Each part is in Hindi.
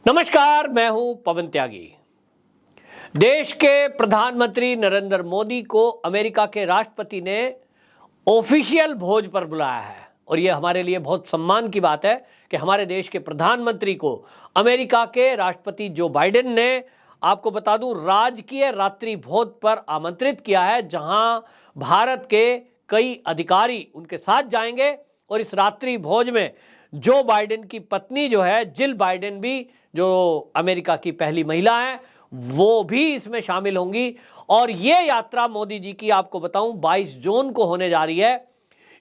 नमस्कार, मैं हूं पवन त्यागी। देश के प्रधानमंत्री नरेंद्र मोदी को अमेरिका के राष्ट्रपति ने ऑफिशियल भोज पर बुलाया है और यह हमारे लिए बहुत सम्मान की बात है कि हमारे देश के प्रधानमंत्री को अमेरिका के राष्ट्रपति जो बाइडेन ने, आपको बता दूं, राजकीय रात्रि भोज पर आमंत्रित किया है, जहां भारत के कई अधिकारी उनके साथ जाएंगे और इस रात्रि भोज में जो बाइडेन की पत्नी जो है जिल बाइडेन भी, जो अमेरिका की पहली महिला है, वो भी इसमें शामिल होंगी। और ये यात्रा मोदी जी की, आपको बताऊं, 22 जून को होने जा रही है।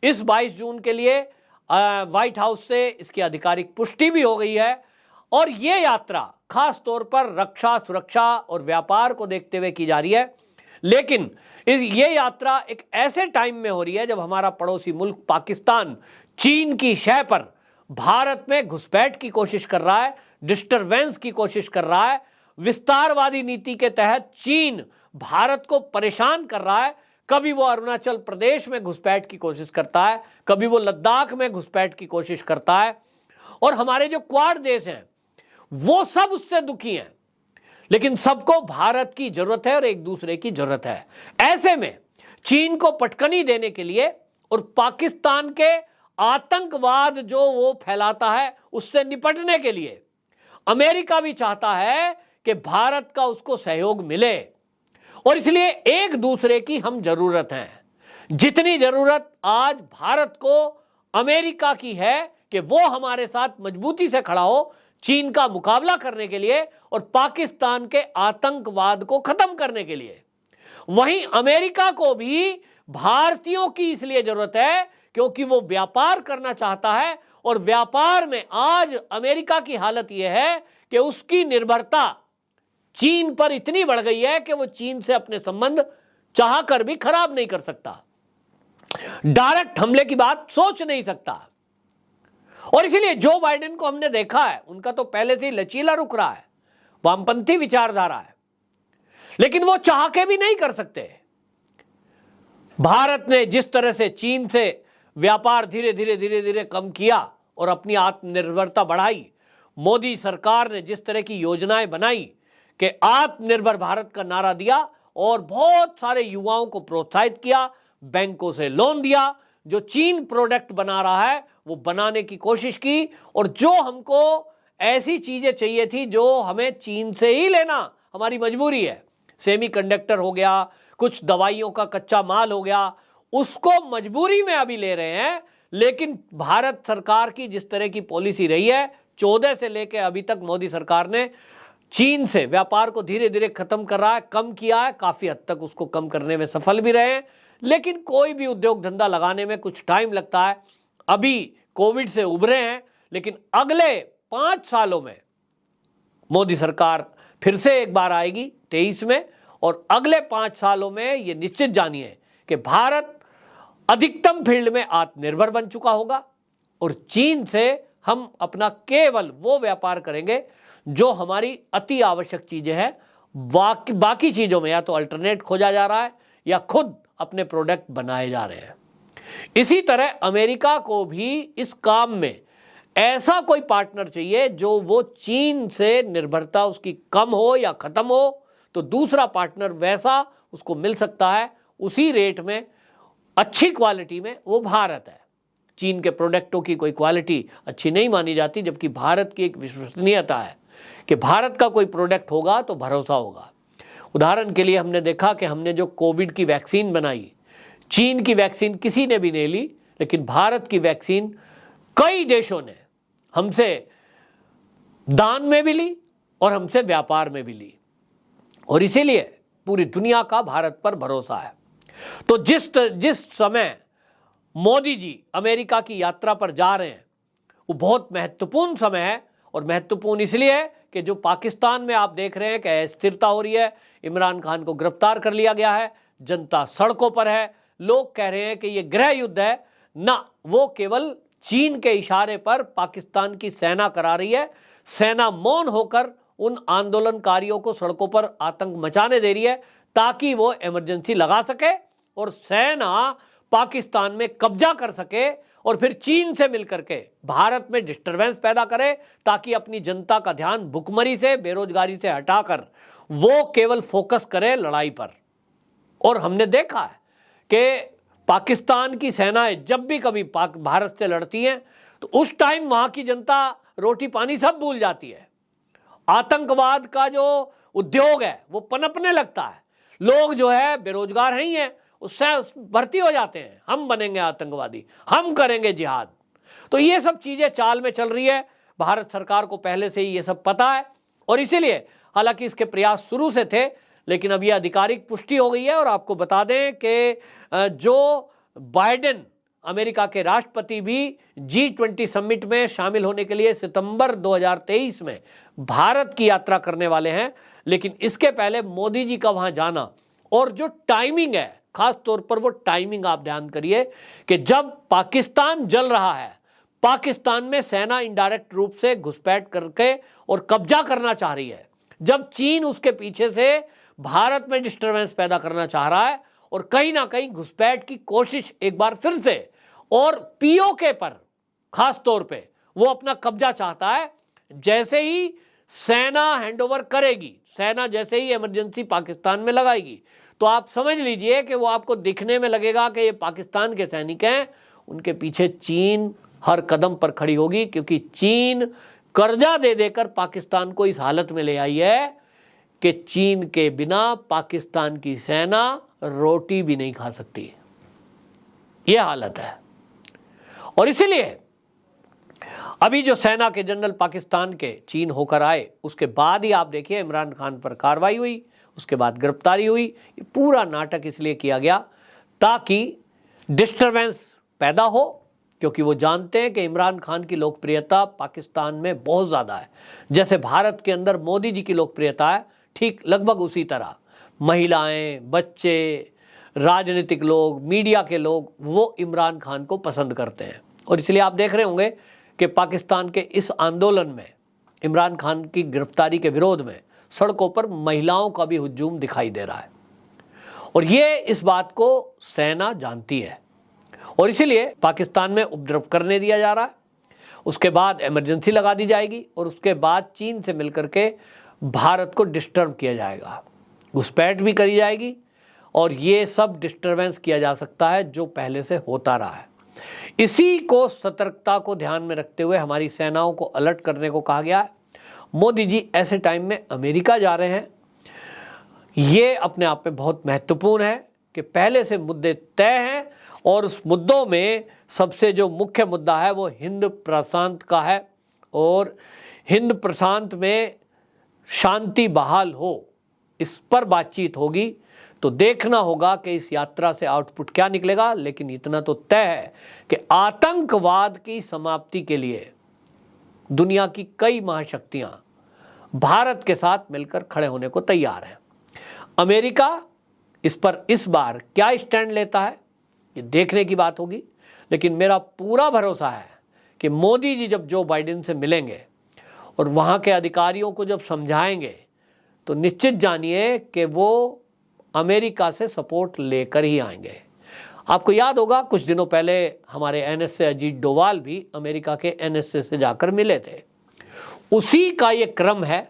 इस 22 जून के लिए व्हाइट हाउस से इसकी आधिकारिक पुष्टि भी हो गई है और ये यात्रा खास तौर पर रक्षा, सुरक्षा और व्यापार को देखते हुए की जा रही है। लेकिन ये यात्रा एक ऐसे टाइम में हो रही है जब हमारा पड़ोसी मुल्क पाकिस्तान चीन की शह पर भारत में घुसपैठ की कोशिश कर रहा है, डिस्टरबेंस की कोशिश कर रहा है। विस्तारवादी नीति के तहत चीन भारत को परेशान कर रहा है। कभी वो अरुणाचल प्रदेश में घुसपैठ की कोशिश करता है, कभी वो लद्दाख में घुसपैठ की कोशिश करता है और हमारे जो क्वाड देश हैं वो सब उससे दुखी हैं। लेकिन सबको भारत की जरूरत है और एक दूसरे की जरूरत है। ऐसे में चीन को पटकनी देने के लिए और पाकिस्तान के आतंकवाद जो वो फैलाता है उससे निपटने के लिए अमेरिका भी चाहता है कि भारत का उसको सहयोग मिले और इसलिए एक दूसरे की हम जरूरत है। जितनी जरूरत आज भारत को अमेरिका की है कि वो हमारे साथ मजबूती से खड़ा हो चीन का मुकाबला करने के लिए और पाकिस्तान के आतंकवाद को खत्म करने के लिए, वहीं अमेरिका को भी भारतीयों की इसलिए जरूरत है क्योंकि वो व्यापार करना चाहता है और व्यापार में आज अमेरिका की हालत यह है कि उसकी निर्भरता चीन पर इतनी बढ़ गई है कि वो चीन से अपने संबंध चाहकर भी खराब नहीं कर सकता, डायरेक्ट हमले की बात सोच नहीं सकता। और इसीलिए जो बाइडेन को हमने देखा है, उनका तो पहले से ही लचीला रुख रहा है, वामपंथी विचारधारा है, लेकिन वो चाह के भी नहीं कर सकते। भारत ने जिस तरह से चीन से व्यापार धीरे धीरे कम किया और अपनी आत्मनिर्भरता बढ़ाई, मोदी सरकार ने जिस तरह की योजनाएं बनाई कि आत्मनिर्भर भारत का नारा दिया और बहुत सारे युवाओं को प्रोत्साहित किया, बैंकों से लोन दिया, जो चीन प्रोडक्ट बना रहा है वो बनाने की कोशिश की और जो हमको ऐसी चीजें चाहिए थी जो हमें चीन से ही लेना हमारी मजबूरी है, सेमीकंडक्टर हो गया, कुछ दवाइयों का कच्चा माल हो गया, उसको मजबूरी में अभी ले रहे हैं। लेकिन भारत सरकार की जिस तरह की पॉलिसी रही है, 14 से लेकर अभी तक मोदी सरकार ने चीन से व्यापार को धीरे धीरे खत्म कर रहा है, कम किया है, काफी हद तक उसको कम करने में सफल भी रहे हैं। लेकिन कोई भी उद्योग धंधा लगाने में कुछ टाइम लगता है। अभी कोविड से उभरे हैं, लेकिन अगले 5 सालों में मोदी सरकार फिर से एक बार आएगी 23 में और अगले 5 सालों में ये निश्चित जानिए कि भारत अधिकतम फील्ड में आत्मनिर्भर बन चुका होगा और चीन से हम अपना केवल वो व्यापार करेंगे जो हमारी अति आवश्यक चीजें हैं। बाकी चीजों में या तो अल्टरनेट खोजा जा रहा है या खुद अपने प्रोडक्ट बनाए जा रहे हैं। इसी तरह अमेरिका को भी इस काम में ऐसा कोई पार्टनर चाहिए जो वो चीन से निर्भरता उसकी कम हो या खत्म हो, तो दूसरा पार्टनर वैसा उसको मिल सकता है उसी रेट में, अच्छी क्वालिटी में, वो भारत है। चीन के प्रोडक्टों की कोई क्वालिटी अच्छी नहीं मानी जाती, जबकि भारत की एक विश्वसनीयता है कि भारत का कोई प्रोडक्ट होगा तो भरोसा होगा। उदाहरण के लिए हमने देखा कि हमने जो कोविड की वैक्सीन बनाई, चीन की वैक्सीन किसी ने भी नहीं ली, लेकिन भारत की वैक्सीन कई देशों ने हमसे दान में भी ली और हमसे व्यापार में भी ली और इसीलिए पूरी दुनिया का भारत पर भरोसा है। तो जिस समय मोदी जी अमेरिका की यात्रा पर जा रहे हैं वो बहुत महत्वपूर्ण समय है और महत्वपूर्ण इसलिए है कि जो पाकिस्तान में आप देख रहे हैं कि अस्थिरता हो रही है, इमरान खान को गिरफ्तार कर लिया गया है, जनता सड़कों पर है, लोग कह रहे हैं कि ये गृह युद्ध है ना, वो केवल चीन के इशारे पर पाकिस्तान की सेना करा रही है। सेना मौन होकर उन आंदोलनकारियों को सड़कों पर आतंक मचाने दे रही है ताकि वो इमरजेंसी लगा सके और सेना पाकिस्तान में कब्जा कर सके और फिर चीन से मिलकर के भारत में डिस्टरबेंस पैदा करे, ताकि अपनी जनता का ध्यान भुखमरी से, बेरोजगारी से हटाकर वो केवल फोकस करे लड़ाई पर। और हमने देखा है कि पाकिस्तान की सेनाएं जब भी कभी भारत से लड़ती हैं तो उस टाइम वहां की जनता रोटी पानी सब भूल जाती है। आतंकवाद का जो उद्योग है वो पनपने लगता है। लोग जो है बेरोजगार ही हैं, उससे भर्ती हो जाते हैं, हम बनेंगे आतंकवादी, हम करेंगे जिहाद। तो ये सब चीजें चाल में चल रही है। भारत सरकार को पहले से ही ये सब पता है और इसीलिए, हालांकि इसके प्रयास शुरू से थे, लेकिन अब ये आधिकारिक पुष्टि हो गई है। और आपको बता दें कि जो बाइडेन अमेरिका के राष्ट्रपति भी G20 समिट में शामिल होने के लिए सितंबर 2023 में भारत की यात्रा करने वाले हैं। लेकिन इसके पहले मोदी जी का वहां जाना और जो टाइमिंग है, खास तौर पर वो टाइमिंग आप ध्यान करिए कि जब पाकिस्तान जल रहा है, पाकिस्तान में सेना इनडायरेक्ट रूप से घुसपैठ करके और कब्जा करना चाह रही है, जब चीन उसके पीछे से भारत में डिस्टरबेंस पैदा करना चाह रहा है और कहीं ना कहीं घुसपैठ की कोशिश एक बार फिर से, और पीओके पर खास तौर पे वो अपना कब्जा चाहता है। जैसे ही सेना हैंडओवर करेगी, सेना जैसे ही इमरजेंसी पाकिस्तान में लगाएगी, तो आप समझ लीजिए कि वो आपको दिखने में लगेगा कि ये पाकिस्तान के सैनिक हैं, उनके पीछे चीन हर कदम पर खड़ी होगी, क्योंकि चीन कर्जा दे देकर पाकिस्तान को इस हालत में ले आई है कि चीन के बिना पाकिस्तान की सेना रोटी भी नहीं खा सकती। यह हालत है। और इसीलिए अभी जो सेना के जनरल पाकिस्तान के चीन होकर आए, उसके बाद ही आप देखिए इमरान खान पर कार्रवाई हुई, उसके बाद गिरफ्तारी हुई। ये पूरा नाटक इसलिए किया गया ताकि डिस्टरबेंस पैदा हो, क्योंकि वो जानते हैं कि इमरान खान की लोकप्रियता पाकिस्तान में बहुत ज़्यादा है। जैसे भारत के अंदर मोदी जी की लोकप्रियता है, ठीक लगभग उसी तरह महिलाएं, बच्चे, राजनीतिक लोग, मीडिया के लोग वो इमरान खान को पसंद करते हैं। और इसलिए आप देख रहे होंगे कि पाकिस्तान के इस आंदोलन में, इमरान खान की गिरफ्तारी के विरोध में, सड़कों पर महिलाओं का भी हुजूम दिखाई दे रहा है। और ये इस बात को सेना जानती है और इसीलिए पाकिस्तान में उपद्रव करने दिया जा रहा है। उसके बाद इमरजेंसी लगा दी जाएगी और उसके बाद चीन से मिलकर के भारत को डिस्टर्ब किया जाएगा, घुसपैठ भी करी जाएगी। और ये सब डिस्टरबेंस किया जा सकता है जो पहले से होता रहा है। इसी को, सतर्कता को ध्यान में रखते हुए हमारी सेनाओं को अलर्ट करने को कहा गया है। मोदी जी ऐसे टाइम में अमेरिका जा रहे हैं, ये अपने आप में बहुत महत्वपूर्ण है कि पहले से मुद्दे तय हैं और उस मुद्दों में सबसे जो मुख्य मुद्दा है वो हिंद प्रशांत का है। और हिंद प्रशांत में शांति बहाल हो, इस पर बातचीत होगी। तो देखना होगा कि इस यात्रा से आउटपुट क्या निकलेगा। लेकिन इतना तो तय है कि आतंकवाद की समाप्ति के लिए दुनिया की कई महाशक्तियां भारत के साथ मिलकर खड़े होने को तैयार हैं। अमेरिका इस पर इस बार क्या स्टैंड लेता है, ये देखने की बात होगी। लेकिन मेरा पूरा भरोसा है कि मोदी जी जब जो बाइडेन से मिलेंगे और वहाँ के अधिकारियों को जब समझाएंगे, तो निश्चित जानिए कि वो अमेरिका से सपोर्ट लेकर ही आएंगे। आपको याद होगा कुछ दिनों पहले हमारे एनएसए अजीत डोवाल भी अमेरिका के एनएसए से जाकर मिले थे। उसी का ये क्रम है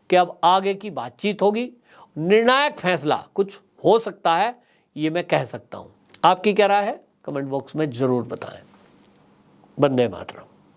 कि अब आगे की बातचीत होगी, निर्णायक फैसला कुछ हो सकता है, ये मैं कह सकता हूं। आपकी क्या राय है, कमेंट बॉक्स में जरूर बताएं। वंदे मातरम।